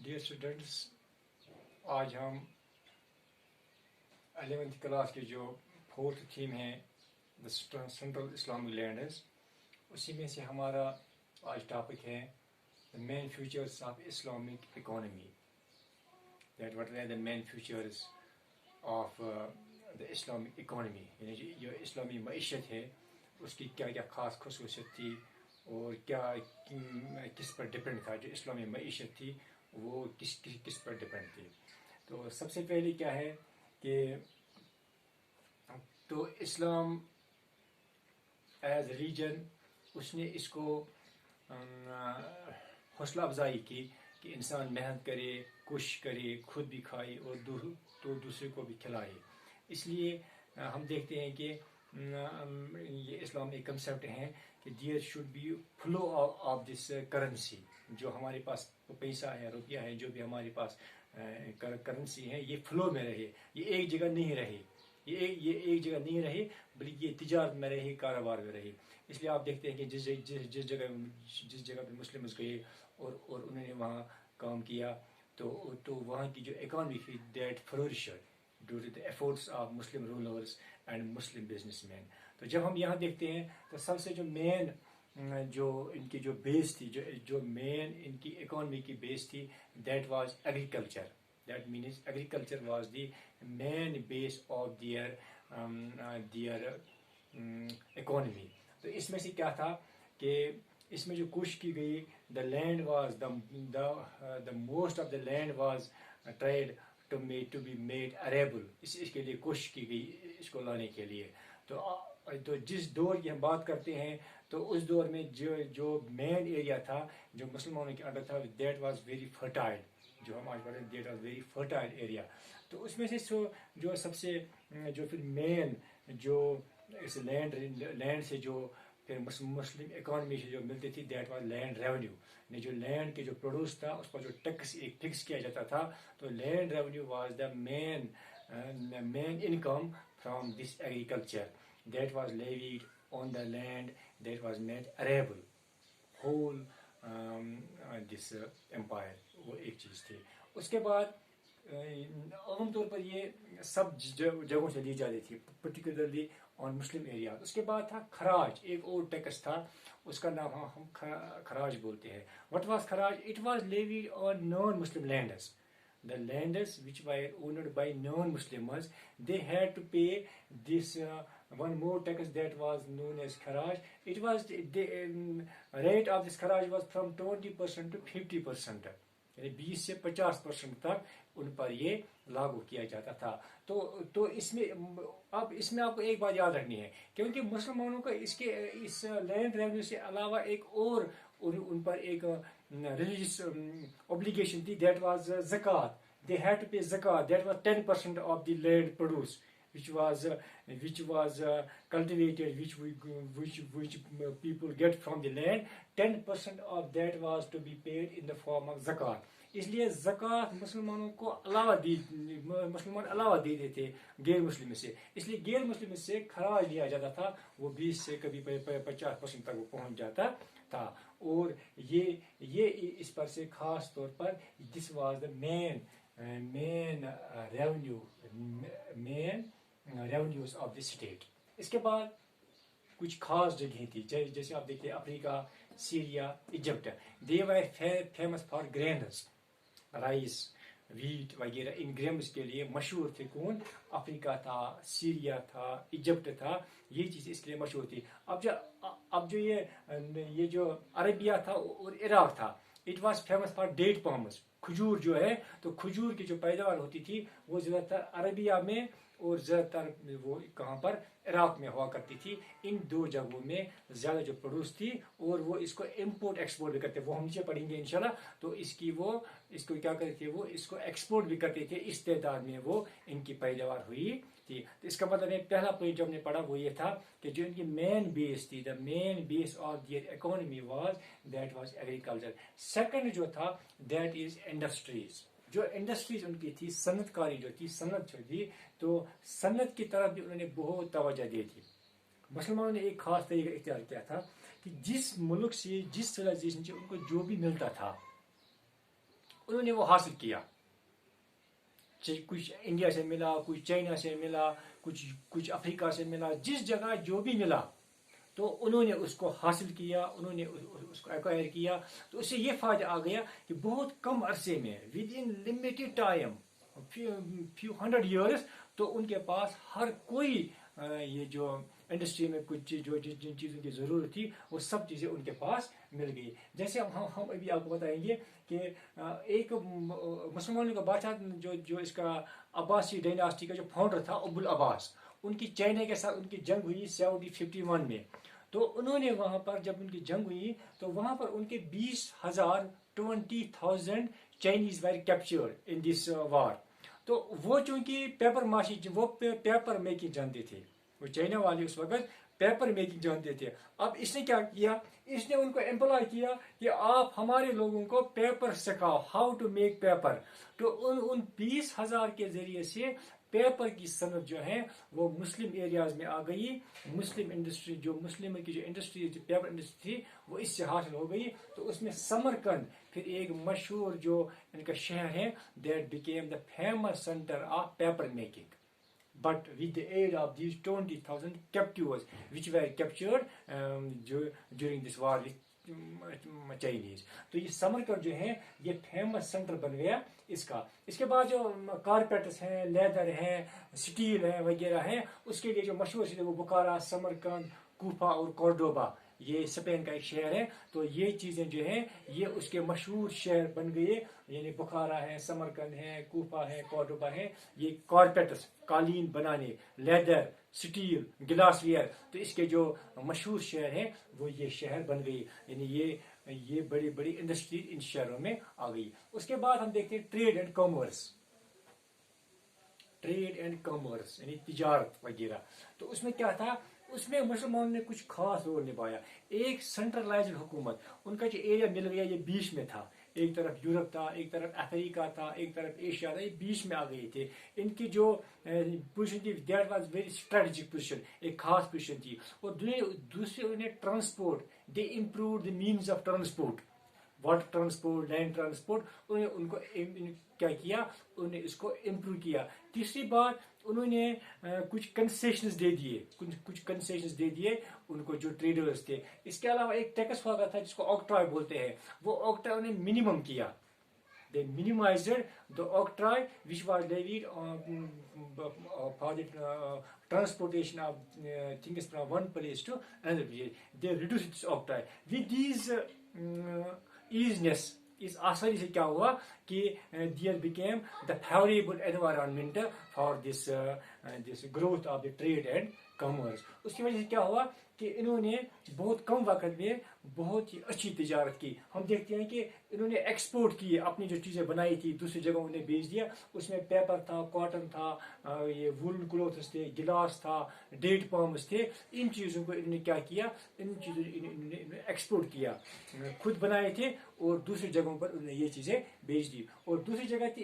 Dear students, آج ہم 11th class کے جو 4th تھیم ہے دا سینٹرل اسلامک لینڈز، اسی میں سے ہمارا آج ٹاپک ہے the main futures of Islamic economy. That what are the main futures of the Islamic economy, یعنی جو اسلامی معیشت ہے اس کی کیا کیا خاص خصوصیت تھی اور کیا کس پر ڈپینڈ تھا. جو اسلامی معیشت تھی وہ کس پر ڈپینڈ تھی. تو سب سے پہلے کیا ہے کہ تو اسلام ایز ریجن اس نے اس کو حوصلہ افزائی کی کہ انسان محنت کرے، کوشش کرے، خود بھی کھائے اور دوسرے کو بھی کھلائے. اس لیے ہم دیکھتے ہیں کہ یہ اسلام ایک کنسیپٹ ہے کہ there should be flow of this currency. جو ہمارے پاس پیسہ ہے، روپیہ ہے، جو بھی ہمارے پاس کرنسی ہے، یہ فلو میں رہے، یہ ایک جگہ نہیں رہے، یہ ایک جگہ نہیں رہے بلکہ یہ تجارت میں رہے، کاروبار میں رہے. اس لیے آپ دیکھتے ہیں کہ جس جگہ پہ مسلمز گئے اور انہوں نے وہاں کام کیا تو وہاں کی جو اکانومی تھی that flourished due to the efforts of Muslim rulers and Muslim businessmen. تو جب ہم یہاں دیکھتے ہیں تو سب سے جو مین جو ان کی جو بیس تھی، جو مین ان کی اکانومی کی بیس تھی، that was agriculture. That means agriculture was the main base of their economy. تو اس میں سے کیا تھا کہ اس میں جو کوشش کی گئی، the land was the most of the land was tried to be made arable. اس کے لیے کوشش کی گئی اس کو لانے کے لیے. تو جس دور کی ہم بات کرتے ہیں تو اس دور میں جو مین ایریا تھا جو مسلمانوں کے انڈر تھا، دیٹ واز ویری فرٹائل. جو ہم آج پڑھتے ہیں that was very fertile area. تو اس میں سے جو سب سے جو پھر مین جو اس لینڈ سے جو پھر مسلم اکانومی سے جو ملتی تھی، دیٹ واز لینڈ ریونیو. یعنی جو لینڈ کے جو پروڈیوس تھا اس پر جو ٹیکس ایک فکس کیا جاتا تھا، تو land revenue was the main income from this agriculture. That was levied on the land that was made arable whole this empire. وہ ایک چیز تھی. اس کے بعد عام طور پر یہ سب جگہوں سے لی جاتی تھی، پرٹیکولرلی آن مسلم ایریا. اس کے بعد تھا خراج، ایک اور ٹیکس تھا، اس کا نام ہم خراج بولتے ہیں. وٹ واز خراج؟ It was levied on naan Muslim lands. The lands which were owned by non-Muslims, they had to pay this one more tax that was known as kharaj. It was the rate of this kharaj was from 20% to 50%. یعنی 20 سے 50% تک ان پر یہ لاگو کیا جاتا تھا. تو اس میں آپ کو ایک بات یاد رکھنی ہے، کیونکہ مسلمانوں کا اس لینڈ ریونیو سے علاوہ ایک اور ان پر ایک ریلیجیس obligation تھی، دیٹ واز زکات. They had to pay zakat. That was 10% of the land produce, which was cultivated, which people get from the land. 10% of that was to be paid in the form of zakat. اس لیے زکوٰۃ مسلمان علاوہ دیتے تھے غیر مسلم سے. اس لیے غیر مسلم سے خراج لیا جاتا تھا، وہ 20 سے کبھی 50% تک وہ پہنچ جاتا تھا. اور یہ اس پر سے خاص طور پر this was the main revenues of the state. اس کے بعد کچھ خاص جگہیں تھی، جیسے آپ دیکھتے ہیں Africa, Syria, Egypt. They were famous for grains, rice, wheat وغیرہ. ان گرینز کے لیے مشہور تھے. کون؟ افریقہ تھا، سیریا تھا، ایجپٹ تھا. یہ چیز اس کے لیے مشہور تھی. اب جو یہ جو عربیہ تھا اور عراق تھا، it was famous for date palms. کھجور جو ہے، تو کھجور کی جو پیداوار ہوتی تھی وہ زیادہ تر عربیہ میں اور زیادہ تر وہ کہاں پر عراق میں ہوا کرتی تھی. ان دو جگہوں میں زیادہ جو پروڈیوس تھی، اور وہ اس کو امپورٹ ایکسپورٹ بھی کرتے. وہ ہم نیچے پڑھیں گے انشاءاللہ. تو اس کو کیا کرتے تھے، وہ اس کو ایکسپورٹ بھی کرتے تھے. اس تعداد میں وہ ان کی پیداوار ہوئی تھی. تو اس کا مطلب ہے پہلا پوائنٹ جو ہم نے پڑھا وہ یہ تھا کہ جو ان کی مین بیس تھی، the main base of their economy was that was agriculture. Second جو تھا دیٹ از انڈسٹریز. جو انڈسٹریز ان کی تھی، صنعت کاری جو تھی، صنعت جو تھی، تو صنعت کی طرف بھی انہوں نے بہت توجہ دی تھی. مسلمانوں نے ایک خاص طریقہ اختیار کیا تھا کہ جس ملک سے، جس سیولائزیشن سے ان کو جو بھی ملتا تھا انہوں نے وہ حاصل کیا. کچھ انڈیا سے ملا, کچھ چائنا سے ملا, کچھ افریقہ سے ملا, جس جگہ جو بھی ملا تو انہوں نے اس کو حاصل کیا, انہوں نے اس کو ایکوائر کیا. تو اس سے یہ فائدہ آ گیا کہ بہت کم عرصے میں with in limited time few 100 years تو ان کے پاس ہر کوئی یہ جو انڈسٹری میں کچھ جن چیزوں کی ضرورت تھی وہ سب چیزیں ان کے پاس مل گئی. جیسے ہم ابھی آپ کو بتائیں گے کہ ایک مسلمانوں کا بادشاہ جو اس کا عباسی ڈائناسٹی کا جو فاؤنڈر تھا ابو العباس, ان کی چائنا کے ساتھ ان کی جنگ ہوئی 1751 میں. تو انہوں نے وہاں پر جب ان کی جنگ ہوئی تو وہاں پر ان کے 20,000 چائنیز ویر کیپچرڈ ان دس وار. تو وہ چونکہ پیپر معاشی وہ پیپر میکنگ جانتے تھے, وہ چائنا والے اس وقت پیپر میکنگ جانتے تھے. اب اس نے کیا کیا, اس نے ان کو امپلائی کیا کہ آپ ہمارے لوگوں کو پیپر سکھاؤ, ہاؤ ٹو میک پیپر. تو ان 20,000 کے ذریعے سے پیپر کی صنعت جو ہے وہ مسلم ایریاز میں آ گئی. مسلم انڈسٹری جو مسلم کی جو انڈسٹری پیپر انڈسٹری تھی وہ اس سے حاصل ہو گئی. تو اس میں سمرقند پھر ایک مشہور جو ان کا شہر ہے, that became the famous centre of paper making. But with the aid of these 20,000 captives which were captured during this war with Chinese. تو یہ سمرقند جو ہے یہ فیمس سینٹر بن گیا اس کا. اس کے بعد جو کارپیٹس ہیں, لیدر ہیں, سٹیل ہیں وغیرہ ہیں, اس کے لیے جو مشہور ہے وہ بخارا, سمرقند, کوفہ اور کورڈوبا, یہ اسپین کا ایک شہر ہے. تو یہ چیزیں جو ہیں یہ اس کے مشہور شہر بن گئے, یعنی بخارا ہے, سمرقند ہے, کوفہ ہے, کورڈوبا ہے. یہ کارپیٹس قالین بنانے, لیدر, سٹیل, گلاس ویئر, تو اس کے جو مشہور شہر ہیں وہ یہ شہر بن گئی. یعنی یہ بڑی بڑی انڈسٹری ان شہروں میں آ گئی. اس کے بعد ہم دیکھتے ہیں ٹریڈ اینڈ کامرس یعنی تجارت وغیرہ. تو اس میں کیا تھا, اس میں مسلمانوں نے کچھ خاص رول نبھایا. ایک سینٹرلائزڈ حکومت, ان کا جو ایریا مل گیا یہ بیچ میں تھا, ایک طرف یورپ تھا, ایک طرف افریقہ تھا, ایک طرف ایشیا تھا, یہ بیچ میں آ گئے تھے. ان کی جو پوزیشن تھی that was very strategic position, ایک خاص پوزیشن تھی. اور دوسرے انہیں transport, they improve the means of transport, water transport, land transport, انہوں نے ان کو کیا کیا, انہوں نے اس کو امپروو کیا. تیسری بات, انہوں نے کچھ کنسیشنز دے دیے ان کو جو ٹریڈرز تھے. اس کے علاوہ ایک ٹیکس ہوا تھا جس کو آکٹرائے بولتے ہیں, وہ آکٹرائے انہوں نے منیمم کیا. They minimized the octroi which was levied for the transportation of things from one place to another place. They reduced this octroi. With these easiness, اس آسانی سے کیا ہوا کہ there became the favorable environment for this growth of the trade and commerce. اس کی وجہ سے کیا ہوا کہ انہوں نے بہت کم وقت میں بہت ہی اچھی تجارت کی. ہم دیکھتے ہیں کہ انہوں نے ایکسپورٹ کیے, اپنی جو چیزیں بنائی تھی دوسری جگہوں نے بیچ دیا. اس میں پیپر تھا, کاٹن تھا, یہ وولن کلوتھس تھے, گلاس تھا, ڈیٹ پامس تھے. ان چیزوں کو انہوں نے کیا کیا, ان چیزوں انہوں نے ایکسپورٹ کیا, خود بنائے تھے اور دوسری جگہوں پر انہوں نے یہ چیزیں بیچ دی. اور دوسری جگہ تھی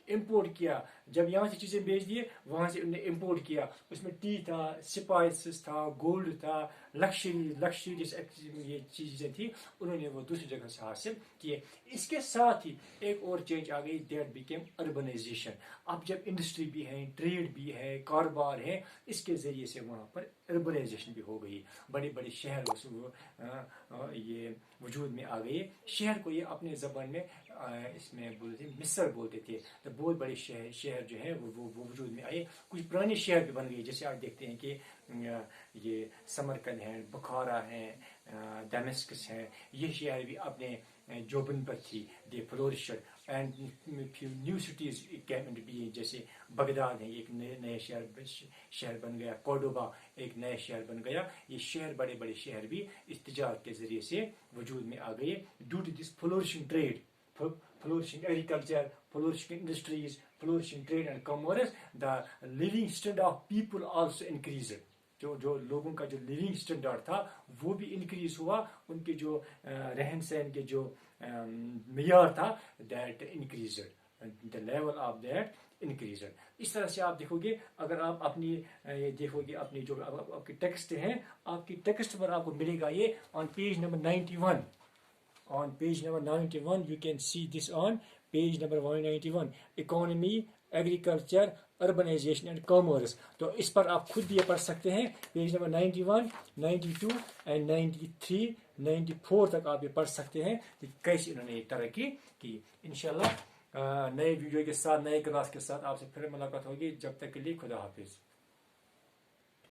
امپورٹ کیا, جب یہاں سے چیزیں بیچ دیے وہاں سے انہوں نے امپورٹ کیا. اس میں ٹی تھا, اسپائسز تھا, گولڈ تھا, لکشری یہ چیزیں تھیں, انہوں نے وہ دوسری جگہ سے حاصل کیے. اس کے ساتھ ہی ایک اور چینج آ گئی, دیٹ بیکیم اربنائزیشن. اب جب انڈسٹری بھی ہے, ٹریڈ بھی ہے, کاروبار ہے, اس کے ذریعے سے وہاں پر اربنائزیشن بھی ہو گئی. بڑے بڑے شہر یہ وجود میں آ گئے. شہر کو یہ اپنے زبان میں اس میں بولتے تھے مصر بولتے تھے. تو بہت بڑے شہر جو ہیں وہ وجود میں آئے. کچھ پرانے شہر بھی بن گئے, جیسے آپ دیکھتے ہیں کہ یہ سمرقند ہے, بخارا ہے, دمشق ہے. یہ شہر بھی اپنے جوبن پر تھی, they flourished and new cities came into being. جیسے بغداد ہے, ایک نئے شہر بن گیا. کورڈوبا ایک نیا شہر بن گیا. یہ شہر بڑے بڑے شہر بھی اس تجارت کے ذریعے سے وجود میں آ گئے. Due to this flourishing trade, flourishing agriculture, flourishing industries, flourishing trade and commerce, the living standard of people also increased. جو لوگوں کا جو لیونگ اسٹینڈرڈ تھا وہ بھی انکریز ہوا. ان کے جو رہن سہن کے جو معیار تھا that increased, the level of that increased. اس طرح سے آپ دیکھو گے, اگر آپ اپنی دیکھو گے اپنی جو آپ کی ٹیکسٹ ہیں, آپ کی ٹیکسٹ پر آپ کو ملے گا یہ آن page number 91. on page number 91. You can see this on page number 191. Economy, agriculture, urbanization and commerce. تو اس پر آپ خود بھی یہ پڑھ سکتے ہیں. پیج نمبر 91, 92 and 93, 94 تک آپ یہ پڑھ سکتے ہیں کہ کیسے انہوں نے یہ ترقی کی. انشاءاللہ نئے ویڈیو کے ساتھ, نئے کلاس کے ساتھ آپ سے پھر ملاقات ہوگی. جب تک کے لیے خدا حافظ.